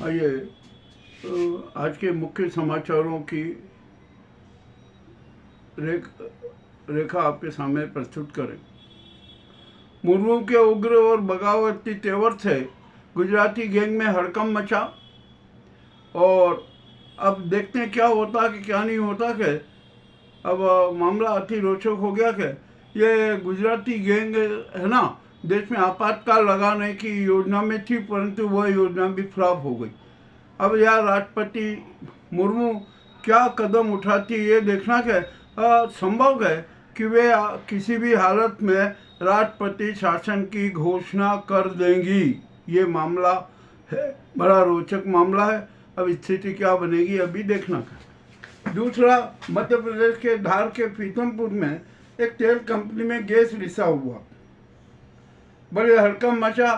आइए आज के मुख्य समाचारों की रेखा आपके सामने प्रस्तुत करें। मुर्मू के उग्र और बगावती तेवर से गुजराती गैंग में हड़कंप मचा और अब देखते हैं क्या होता कि क्या नहीं होता कि अब मामला अति रोचक हो गया कि ये गुजराती गैंग है ना, देश में आपातकाल लगाने की योजना में थी, परंतु वह योजना भी फ्लॉप हो गई। अब यह राष्ट्रपति मुर्मू क्या कदम उठाती ये देखना के संभव है कि वे किसी भी हालत में राष्ट्रपति शासन की घोषणा कर देंगी। ये मामला है, बड़ा रोचक मामला है। अब स्थिति क्या बनेगी अभी देखना है। दूसरा, मध्य प्रदेश के धार के पीथमपुर में एक तेल कंपनी में गैस रिसाव हुआ, बड़े हड़कंप मचा।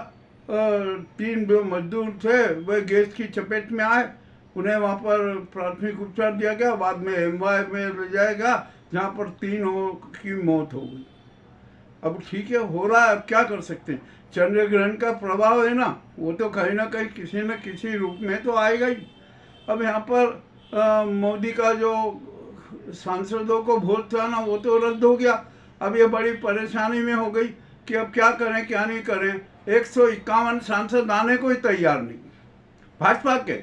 3 जो मजदूर थे वे गैस की चपेट में आए, उन्हें वहाँ पर प्राथमिक उपचार दिया गया, बाद में एमवाई में ले जाया गया जहाँ पर 3 की मौत हो गई। अब ठीक है, हो रहा है, अब क्या कर सकते हैं। चंद्र ग्रहण का प्रभाव है ना, वो तो कहीं ना कहीं किसी न किसी रूप में तो आएगा ही। अब यहाँ पर मोदी का जो सांसदों को वोट था ना, वो तो रद्द हो गया। अब ये बड़ी परेशानी में हो गई कि अब क्या करें क्या नहीं करें। 151 सांसद आने को ही तैयार नहीं भाजपा के,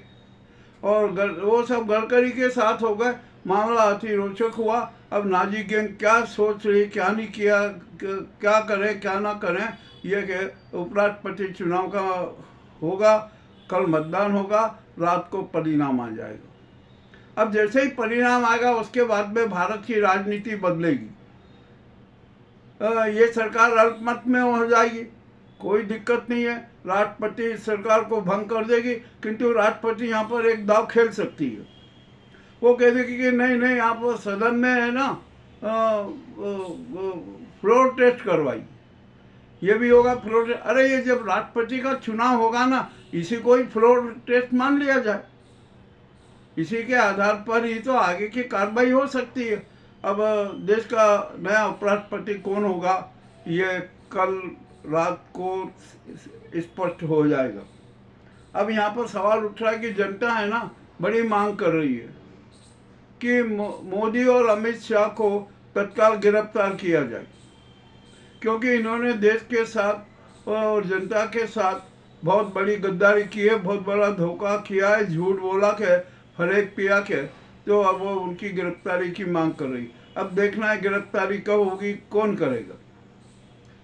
और वो सब गडकरी के साथ हो गए। मामला अति रोचक हुआ। अब नाजी गैंग क्या सोच रही, क्या नहीं किया, क्या करें क्या ना करें, ये कि उपराष्ट्रपति चुनाव का होगा, कल मतदान होगा, रात को परिणाम आ जाएगा। अब जैसे ही परिणाम आएगा उसके बाद में भारत की राजनीति बदलेगी। ये सरकार अल्पमत में हो जाएगी, कोई दिक्कत नहीं है। राष्ट्रपति सरकार को भंग कर देगी, किंतु राष्ट्रपति यहाँ पर एक दाव खेल सकती है। वो कह देगी कि नहीं आप सदन में है ना फ्लोर टेस्ट करवाई, ये भी होगा फ्लोर टेस्ट। अरे ये जब राष्ट्रपति का चुनाव होगा ना, इसी को ही फ्लोर टेस्ट मान लिया जाए, इसी के आधार पर ही तो आगे की कार्रवाई हो सकती है। अब देश का नया उपराष्ट्रपति कौन होगा ये कल रात को स्पष्ट हो जाएगा। अब यहाँ पर सवाल उठ रहा है कि जनता है ना बड़ी मांग कर रही है कि मोदी और अमित शाह को तत्काल गिरफ्तार किया जाए, क्योंकि इन्होंने देश के साथ और जनता के साथ बहुत बड़ी गद्दारी की है, बहुत बड़ा धोखा किया है, झूठ बोला के, फरेब पिया के। तो अब वो उनकी गिरफ्तारी की मांग कर रही। अब देखना है गिरफ्तारी कब होगी, कौन करेगा,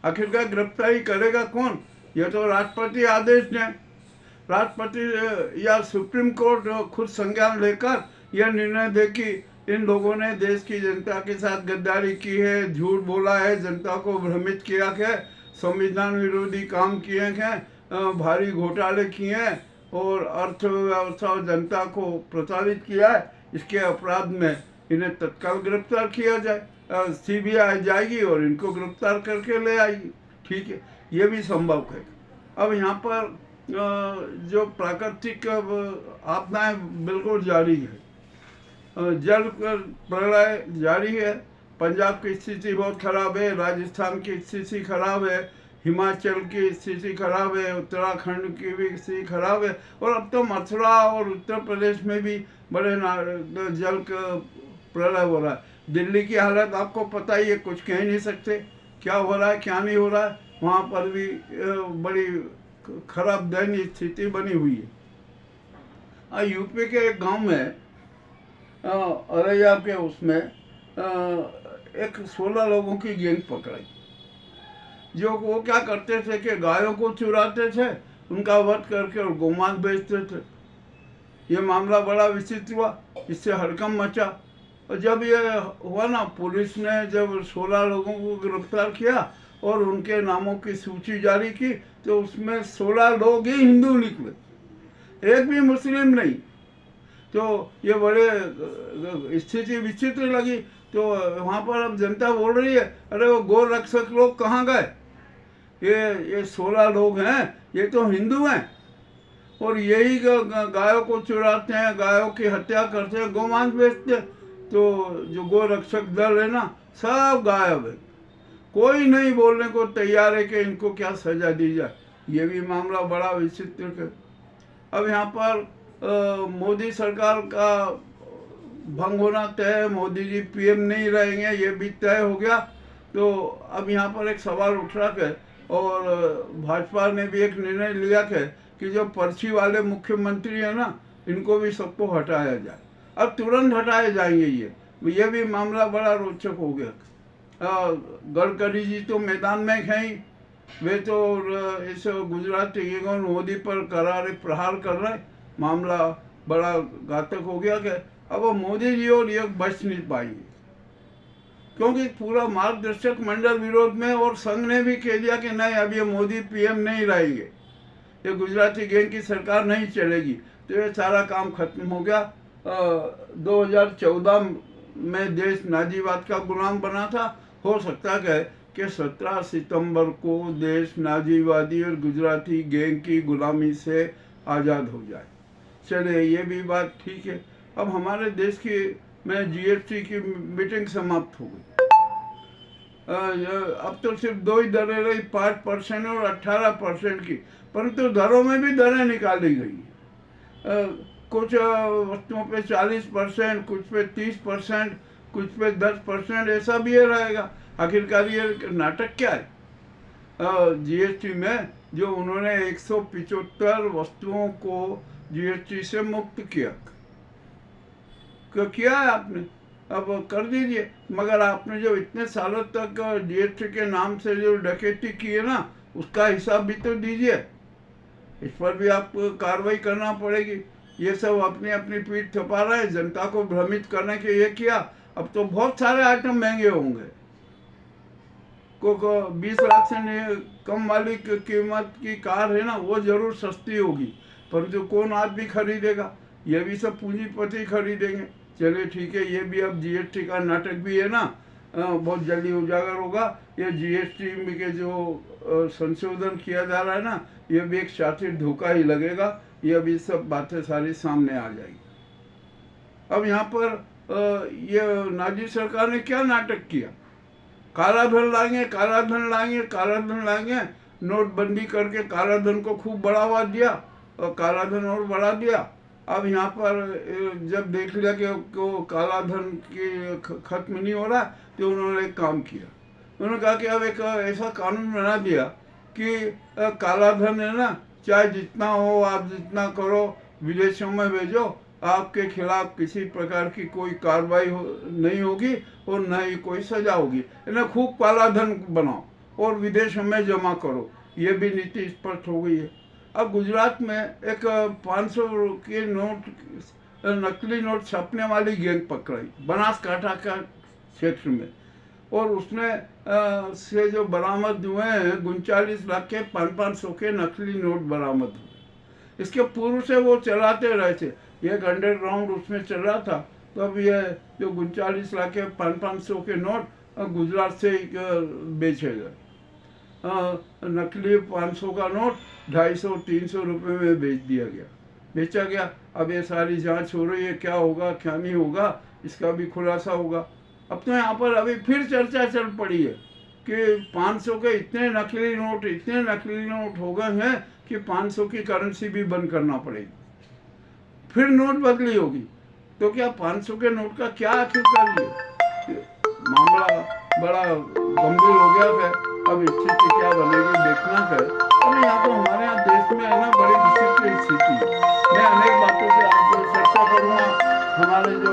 आखिरकार गिरफ्तारी करेगा कौन। यह तो राष्ट्रपति आदेश ने, राष्ट्रपति या सुप्रीम कोर्ट खुद संज्ञान लेकर यह निर्णय दे कि इन लोगों ने देश की जनता के साथ गद्दारी की है, झूठ बोला है, जनता को भ्रमित किया है, संविधान विरोधी काम किए हैं, भारी घोटाले किए हैं और अर्थव्यवस्था और जनता को प्रताड़ित किया है। इसके अपराध में इन्हें तत्काल गिरफ्तार किया जाए। सीबीआई जाएगी और इनको गिरफ्तार करके ले आएगी। ठीक है, ये भी संभव है। अब यहाँ पर जो प्राकृतिक आपदाएं बिल्कुल जारी है, जल प्रलय जारी है। पंजाब की स्थिति बहुत खराब है, राजस्थान की स्थिति खराब है, हिमाचल की स्थिति खराब है, उत्तराखंड की भी स्थिति खराब है, और अब तो मथुरा और उत्तर प्रदेश में भी बड़े जल का प्रलय हो रहा है। दिल्ली की हालत आपको पता ही है, कुछ कह नहीं सकते क्या हो रहा है क्या नहीं हो रहा है। वहाँ पर भी बड़ी खराब दयनीय स्थिति बनी हुई है। यूपी के एक गांव में औरैया के उसमें एक 16 लोगों की गैंग पकड़ाई, जो वो क्या करते थे कि गायों को चुराते थे, उनका वध करके और गोमांस बेचते थे। ये मामला बड़ा विचित्र हुआ, इससे हड़कंप मचा। और जब ये हुआ ना, पुलिस ने जब 16 लोगों को गिरफ्तार किया और उनके नामों की सूची जारी की, तो उसमें 16 लोग ही हिंदू निकले, एक भी मुस्लिम नहीं। तो ये बड़े स्थिति विचित्र लगी। तो वहाँ पर अब जनता बोल रही है, अरे वो गौ रक्षक लोग कहाँ गए, ये 16 लोग हैं, ये तो हिंदू हैं और यही गायों को चुराते हैं, गायों की हत्या करते हैं, गोमांस बेचते हैं। तो जो गौ रक्षक दल है ना, सब गायब है। कोई नहीं बोलने को तैयार है कि इनको क्या सजा दी जाए। ये भी मामला बड़ा विचित्र है। अब यहाँ पर मोदी सरकार का भंग होना तय है, मोदी जी पीएम नहीं रहेंगे, ये भी तय हो गया। तो अब यहाँ पर एक सवाल उठ रहा है और भाजपा ने भी एक निर्णय लिया है कि जो पर्ची वाले मुख्यमंत्री है ना, इनको भी सबको हटाया जाए। अब तुरंत हटाए जाएंगे ये भी मामला बड़ा रोचक हो गया। गडकरी जी तो मैदान में हैं ही, वे तो इस गुजरात गैंग मोदी पर करारे प्रहार कर रहे। मामला बड़ा घातक हो गया कि अब वो मोदी जी और ये बच नहीं पाएंगे, क्योंकि पूरा मार्गदर्शक मंडल विरोध में और संघ ने भी कह दिया कि नहीं, अब ये मोदी पीएम नहीं रहेंगे, ये गुजराती गैंग की सरकार नहीं चलेगी। तो ये सारा काम खत्म हो गया। 2014 में देश नाजीवाद का गुलाम बना था। हो सकता है कि 17 सितंबर को देश नाजीवादी और गुजराती गैंग की गुलामी से आज़ाद हो जाए। चले, ये भी बात ठीक है। अब हमारे देश की में जीएसटी की मीटिंग समाप्त हो गई। अब तो सिर्फ दो ही दरें रही, 5% और 18% की, परंतु दरों में भी दरें निकाली गई। कुछ वस्तुओं पे 40%, कुछ पे 30%, कुछ पे 10%, ऐसा भी ये रहेगा। आखिरकार ये नाटक क्या है? जीएसटी में जो उन्होंने 175 वस्तुओं को जीएसटी से मुक्त किया है आपने, अब कर दीजिए। मगर आपने जो इतने सालों तक जीएसटी के नाम से जो डकैती की है ना, उसका हिसाब भी तो दीजिए। इस पर भी आपको कार्रवाई करना पड़ेगी। ये सब अपनी अपनी पीठ थपा रहे हैं, जनता को भ्रमित करने के ये किया। अब तो बहुत सारे आइटम महंगे होंगे। को 20 लाख से कम वाली कीमत की कार है ना, वो जरूर सस्ती होगी, परंतु कौन आदमी खरीदेगा? ये भी सब पूंजीपति खरीदेंगे। चलिए ठीक है, ये भी अब जीएसटी का नाटक भी है ना, बहुत जल्दी उजागर होगा। ये जीएसटी में के जो संशोधन किया जा रहा है ना, ये भी एक शातिर धोखा ही लगेगा। ये अभी सब बातें सारी सामने आ जाएगी। अब यहाँ पर ये नाजी सरकार ने क्या नाटक किया? काला धन लाएंगे, काला धन लाएंगे, काला धन लाएंगे। नोटबंदी करके काला धन को खूब बढ़ावा दिया और काला धन और बढ़ा दिया। अब यहाँ पर जब देख लिया कि काला धन की खत्म नहीं हो रहा, तो उन्होंने एक काम किया। उन्होंने कहा कि अब एक ऐसा कानून बना दिया कि काला धन है ना, चाहे जितना हो, आप जितना करो, विदेशों में भेजो, आपके खिलाफ किसी प्रकार की कोई कार्रवाई नहीं होगी और न ही कोई सजा होगी। इन्हें खूब काला धन बनाओ और विदेशों में जमा करो। ये भी नीति स्पष्ट हो गई है। अब गुजरात में एक 500 के नोट, नकली नोट छापने वाली गैंग पकड़ाई बनासकांठा का क्षेत्र में, और उसमें से जो बरामद हुए हैं 39 लाख के 500 के नकली नोट बरामद हुए। इसके पूर्व से वो चलाते रहे थे, एक अंडरग्राउंड उसमें चल रहा था। तो अब ये जो 39 लाख के 500 के नोट गुजरात से बेचे गए। नकली 500 का नोट 250-300 रुपये में बेचा गया। अब ये सारी जांच हो रही है, क्या होगा क्या नहीं होगा, इसका भी खुलासा होगा। अब तो यहाँ पर अभी फिर चर्चा चल पड़ी है कि 500 के इतने नकली नोट हो गए हैं कि 500 की करेंसी भी बंद करना पड़ेगी, फिर नोट बदली होगी। तो क्या 500 के नोट का क्या आखिरकार ये मामला बड़ा गंभीर हो गया है। अब स्थिति क्या बनेगी देखना है। अरे यहाँ तो हमारे यहाँ देश में है ना, बड़ी विचित्र स्थिति। मैं अनेक बातों से आपको चर्चा करूँगा। हमारे जो